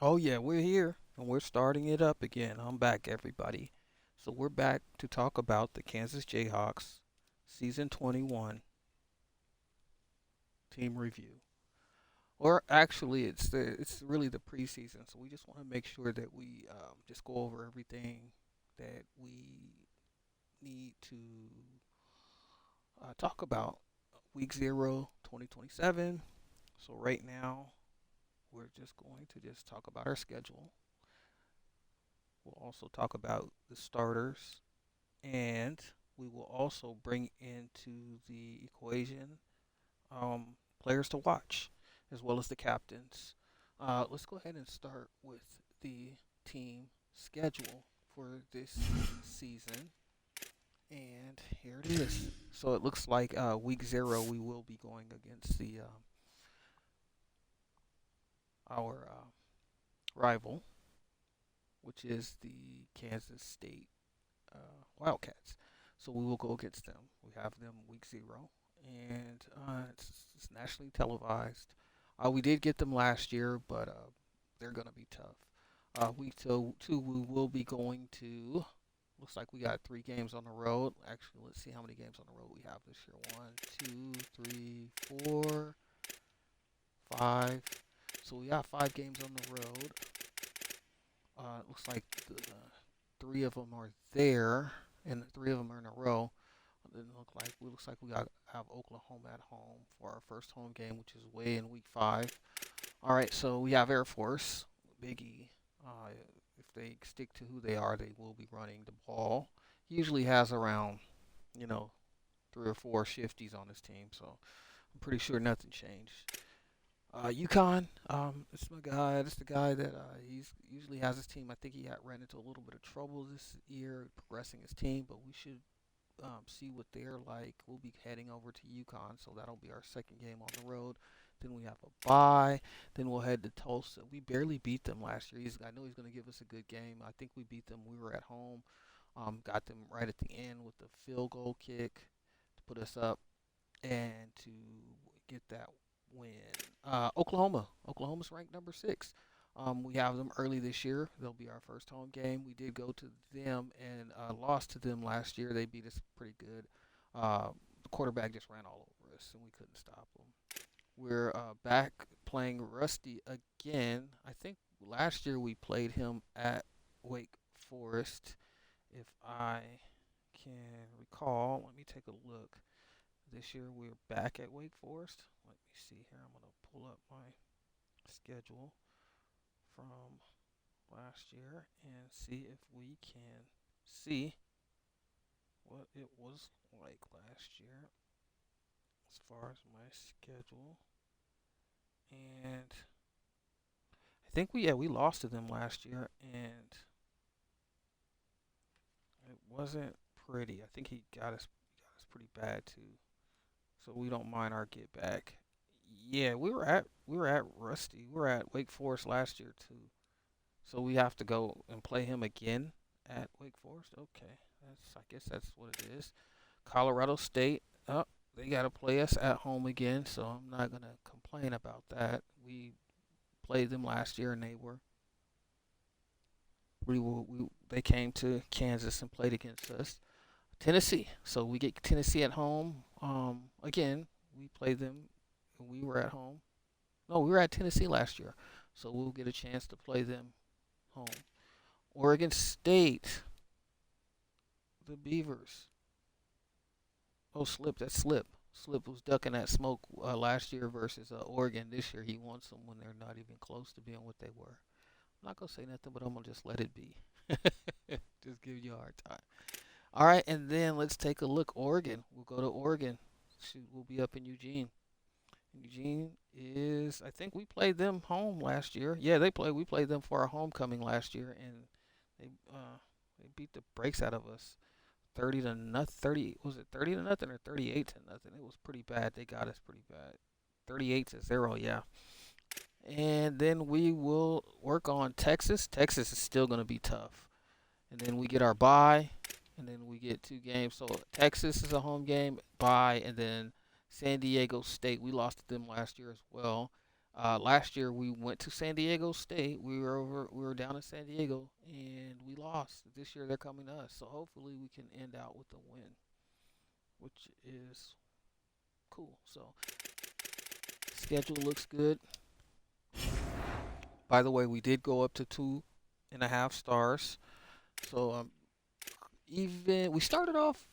Oh yeah, we're here and we're starting it up again. I'm back, everybody. So we're back to talk about the Kansas Jayhawks season 21 team review. Or actually, it's really the preseason. So we just want to make sure that we just go over everything that we need to talk about. Week 0, 2027. So right now, we're just going to just talk about our schedule. We'll also talk about the starters. And we will also bring into the equation players to watch, as well as the captains. Let's go ahead and start with the team schedule for this season. And here it is. So it looks like week 0 we will be going against the our rival, which is the Kansas State Wildcats. So we will go against them. We have them week 0, and it's nationally televised. We did get them last year, but they're going to be tough. Week two, we will be going to. Looks like we got 3 games on the road. Actually, let's see how many games on the road we have this year. One, two, three, four, 5. So we got 5 games on the road. It looks like 3 of them are there, and 3 of them are in a row. It looks like we got have Oklahoma at home for our first home game, which is way in week 5. All right, so we have Air Force, Big E. If they stick to who they are, they will be running the ball. He usually has around, you know, 3 or 4 shifties on his team, so I'm pretty sure nothing changed. UConn, it's my guy. It's the guy that he's usually has his team. I think he ran into a little bit of trouble this year progressing his team, but we should see what they're like. We'll be heading over to UConn, so that'll be our second game on the road. Then we have a bye. Then we'll head to Tulsa. We barely beat them last year. I know he's going to give us a good game. I think we beat them. We were at home. Got them right at the end with the field goal kick to put us up and to get that win. Oklahoma. Oklahoma's ranked number 6. We have them early this year. They'll be our first home game. We did go to them and lost to them last year. They beat us pretty good. The quarterback just ran all over us, and we couldn't stop them. We're back playing Rusty again. I think last year we played him at Wake Forest, if I can recall. Let me take a look. This year we're back at Wake Forest. Let me see here. I'm going to pull up my schedule from last year and see if we can see what it was like last year as far as my schedule. And I think we lost to them last year, and it wasn't pretty. I think he got us pretty bad too. So we don't mind our get back. Yeah, we were at Rusty. We were at Wake Forest last year too. So we have to go and play him again at Wake Forest. Okay, I guess that's what it is. Colorado State. Oh, they got to play us at home again, so I'm not gonna complain about that. We played them last year, and they came to Kansas and played against us. Tennessee. So we get Tennessee at home. Again, we played them. We were at home. No, we were at Tennessee last year, so we'll get a chance to play them home. Oregon State, the Beavers. Oh, Slip, that's Slip. Slip was ducking that smoke last year versus Oregon. This year he wants them when they're not even close to being what they were. I'm not gonna say nothing, but I'm gonna just let it be. Just give you a hard time. All right, and then let's take a look. Oregon. We'll go to Oregon. Shoot, we'll be up in Eugene. Eugene is. I think we played them home last year. Yeah, they played. We played them for our homecoming last year, and they beat the brakes out of us. 30 to nothing. 30 was it 30 to nothing or 38 to nothing? It was pretty bad. They got us pretty bad. 38 to 0. Yeah. And then we will work on Texas. Texas is still going to be tough. And then we get our bye, and then we get 2 games. So Texas is a home game, bye, and then San Diego State. We lost to them last year as well. Last year we went to San Diego State. We were down in San Diego and we lost. This year they're coming to us, so hopefully we can end out with a win, which is cool. So schedule looks good. By the way, we did go up to 2.5 stars. So even we started off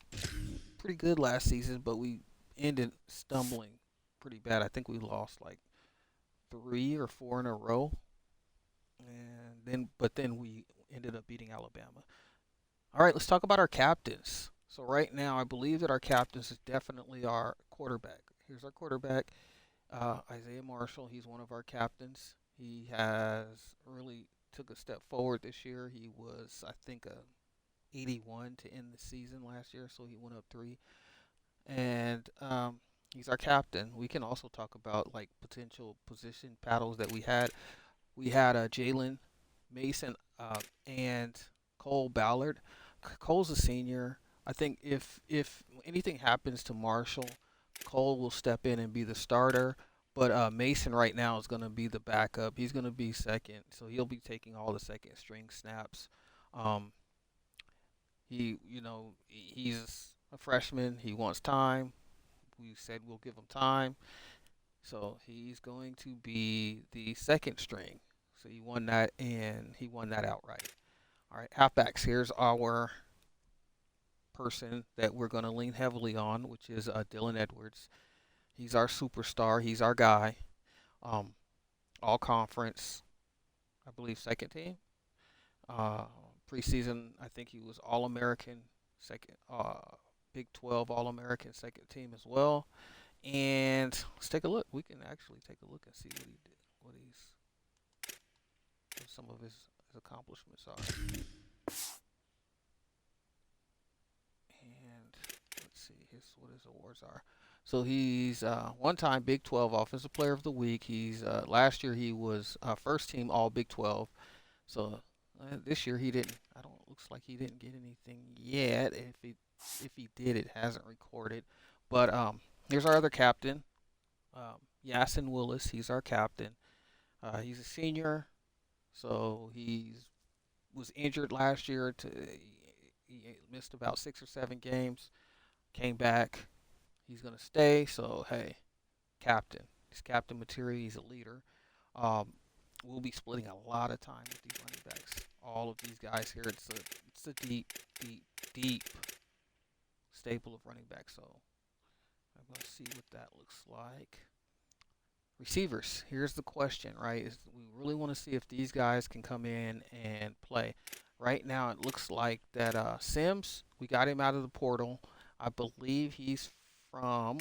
pretty good last season, but we ended stumbling pretty bad. I think we lost like 3 or 4 in a row, and then we ended up beating Alabama. All right, let's talk about our captains. So right now, I believe that our captains is definitely our quarterback. Here's our quarterback, Isaiah Marshall. He's one of our captains. He has really took a step forward this year. He was, I think, a 81 to end the season last year, so he went up 3. And he's our captain. We can also talk about like potential position battles that we had. We had Jalen Mason and Cole Ballard. Cole's a senior. I think if anything happens to Marshall, Cole will step in and be the starter. But Mason right now is going to be the backup. He's going to be second, so he'll be taking all the second string snaps. Um, he's a freshman. He wants time. We said we'll give him time. So he's going to be the second string. So he won that, and he won that outright. All right, halfbacks. Here's our person that we're going to lean heavily on, which is Dylan Edwards. He's our superstar. He's our guy. Um, all conference, I believe, second team. Uh, Preseason, I think he was All American, second. Big 12 All American, second team as well. And let's take a look. We can actually take a look and see what he did, what some of his accomplishments are. And let's see what his awards are. So he's one-time Big 12 Offensive Player of the Week. He's last year he was first team All Big 12. So this year he didn't. I don't. Looks like he didn't get anything yet. If he did, it hasn't recorded. But here's our other captain, Yasin Willis. He's our captain. He's a senior, so he was injured last year. He missed about 6 or 7 games. Came back. He's gonna stay. So hey, captain. He's captain material. He's a leader. Um, we'll be splitting a lot of time with these running backs. All of these guys here. It's a deep stable of running backs. So I'm gonna see what that looks like. Receivers. Here's the question, right? We really want to see if these guys can come in and play. Right now, it looks like that Sims. We got him out of the portal. I believe he's from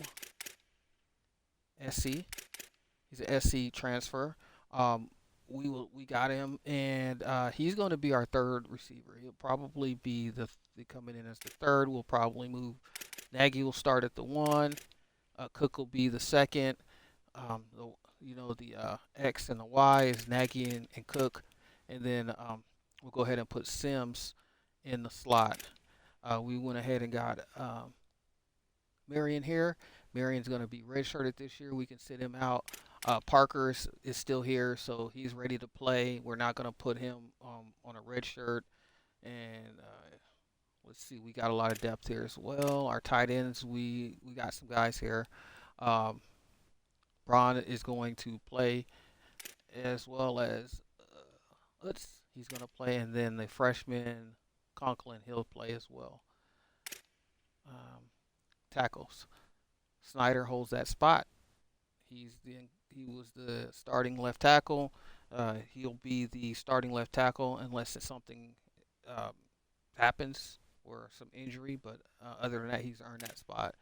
SC. He's an SC transfer. Um, we got him, and he's going to be our third receiver. He'll probably be the coming in as the third. We'll probably move. Nagy will start at the 1. Cook will be the second. The X and the Y is Nagy and Cook, and then we'll go ahead and put Sims in the slot. We went ahead and got Marion here. Marion's going to be redshirted this year. We can sit him out. Parker is still here, so he's ready to play. We're not going to put him on a red shirt. And let's see, we got a lot of depth here as well. Our tight ends, we got some guys here. Braun is going to play as well as he's going to play, and then the freshman Conklin, he'll play as well. Tackles. Snyder holds that spot. He was the starting left tackle. He'll be the starting left tackle unless something happens or some injury. But other than that, he's earned that spot.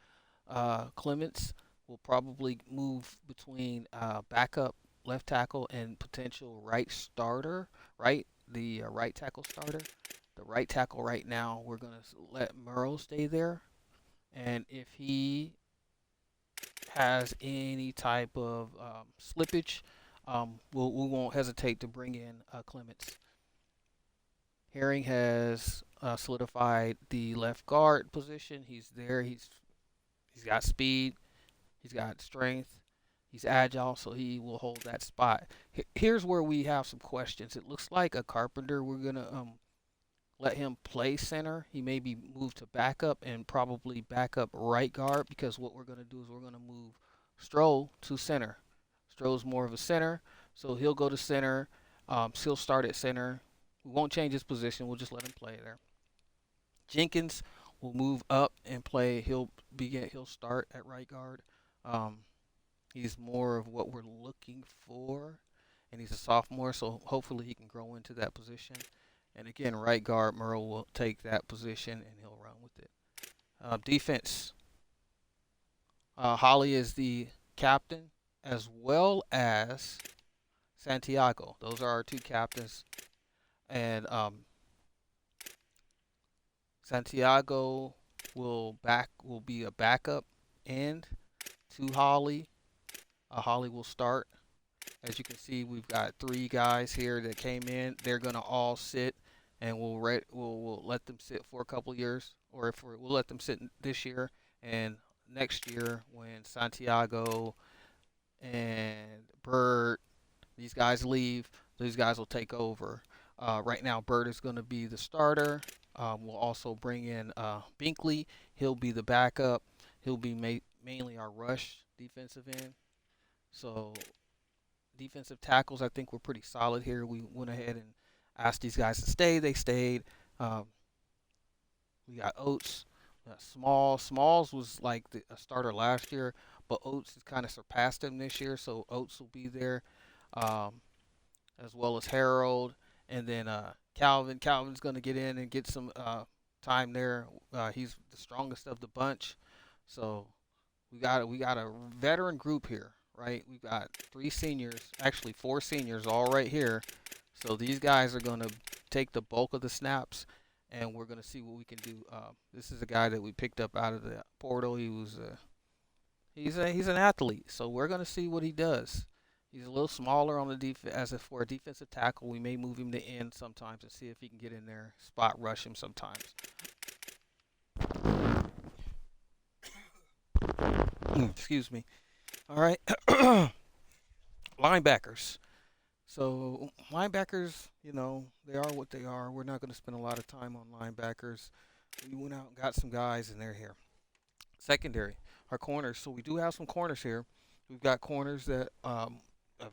Clements will probably move between backup left tackle and potential right starter. The right tackle starter. The right tackle right now, we're gonna let Murrow stay there, and if he has any type of slippage, we won't hesitate to bring in Clements. Herring has solidified the left guard position. He's there. He's got speed. He's got strength. He's agile, so he will hold that spot. Here's where we have some questions. It looks like a Carpenter. We're gonna let him play center. He may be moved to backup and probably backup right guard because what we're gonna do is we're gonna move Stroll to center. Stroll's more of a center, so he'll go to center. He'll start at center. We won't change his position. We'll just let him play there. Jenkins will move up and play. He'll start at right guard. Um, he's more of what we're looking for, and he's a sophomore, so hopefully he can grow into that position. And again, right guard Merle will take that position and he'll run with it. Defense. Holly is the captain as well as Santiago. Those are our two captains, and Santiago will be a backup end to Holly. Holly will start. As you can see, we've got three guys here that came in. They're gonna all sit, and we'll let them sit for a couple years, or if we'll let them sit this year and next year when Santiago and Bird, these guys leave, these guys will take over. Right now, Bird is going to be the starter. We'll also bring in Binkley. He'll be the backup. He'll be mainly our rush defensive end. So defensive tackles, I think we're pretty solid here. We went ahead and asked these guys to stay. They stayed. Um, we got Oates. Smalls was like a starter last year, but Oates has kind of surpassed him this year, so Oates will be there, um, as well as Harold, and then Calvin. Calvin's going to get in and get some time there. He's the strongest of the bunch, so we got a veteran group here, right? We've got three seniors, actually four seniors, all right here. So these guys are going to take the bulk of the snaps, and we're going to see what we can do. This is a guy that we picked up out of the portal. He's an athlete, so we're going to see what he does. He's a little smaller on the for a defensive tackle. We may move him to end sometimes and see if he can get in there, spot rush him sometimes. Excuse me. All right. Linebackers. So linebackers, they are what they are. We're not going to spend a lot of time on linebackers. We went out and got some guys, and they're here. Secondary, our corners. So we do have some corners here. We've got corners that a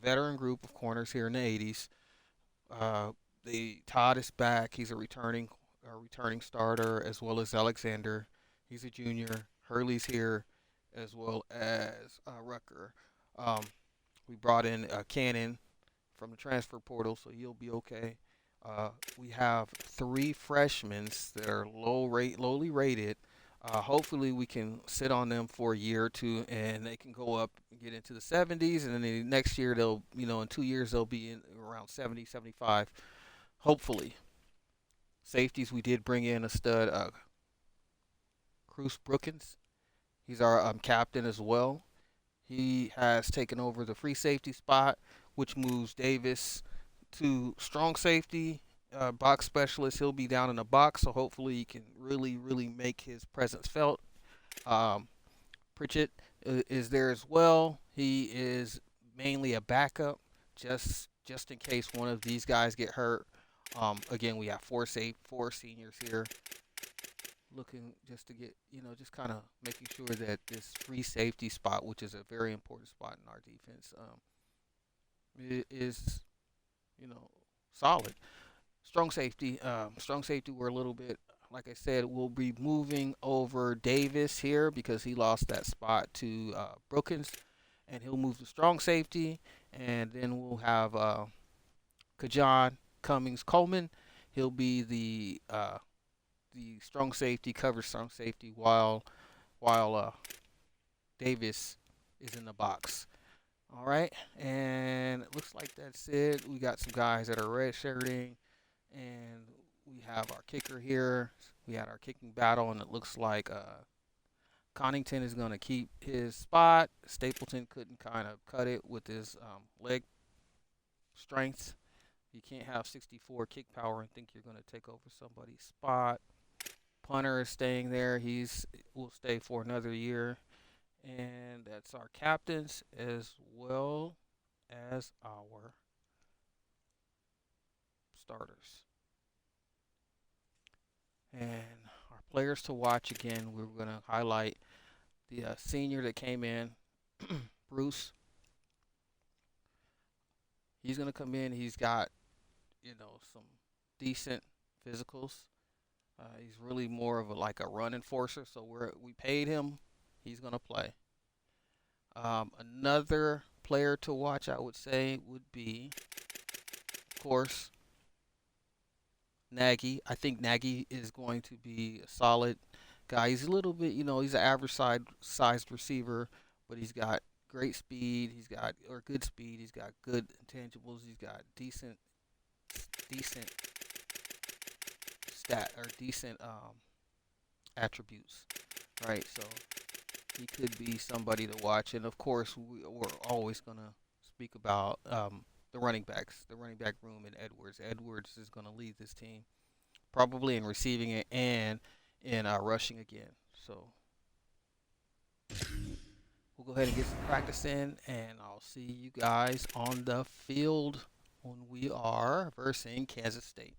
veteran group of corners here in the 80s. The Todd is back. He's a returning starter, as well as Alexander. He's a junior. Hurley's here, as well as Rucker. Um, we brought in Cannon from the transfer portal, so he'll be okay. We have three freshmen that are lowly rated. Hopefully, we can sit on them for a year or two, and they can go up and get into the 70s, and then next year in 2 years they'll be in around 70, 75. Hopefully, safeties, we did bring in a stud, Cruz Brookins. He's our captain as well. He has taken over the free safety spot, which moves Davis to strong safety, box specialist. He'll be down in the box, so hopefully he can really, really make his presence felt. Um, Pritchett is there as well. He is mainly a backup, just in case one of these guys get hurt. Again, we have four seniors here, looking just to get, just kind of making sure that this free safety spot, which is a very important spot in our defense, is, solid. Strong safety. We're a little bit, like I said, we'll be moving over Davis here because he lost that spot to Brookins, and he'll move to strong safety, and then we'll have Kajan Cummings Coleman. He'll be the strong safety, cover strong safety, while Davis is in the box. All right, and it looks like that's it. We got some guys that are redshirting, and we have our kicker here. We had our kicking battle, and it looks like Connington is going to keep his spot. Stapleton couldn't kind of cut it with his leg strength. You can't have 64 kick power and think you're going to take over somebody's spot. Punter is staying there. Will stay for another year. And that's our captains as well as our starters. And our players to watch again, we're going to highlight the senior that came in, Bruce. He's going to come in. He's got, some decent physicals. He's really more of like a run enforcer. So we paid him. He's going to play. Another player to watch, I would say, would be, of course, Nagy. I think Nagy is going to be a solid guy. He's a little bit, he's an average sized receiver, but he's got great speed. He's got or good speed. He's got good intangibles. He's got decent decent attributes, right? So he could be somebody to watch. And of course, we're always gonna speak about the running backs, the running back room, and Edwards. Edwards is gonna lead this team probably in receiving it and in rushing again. So we'll go ahead and get some practice in, and I'll see you guys on the field when we are versing Kansas State.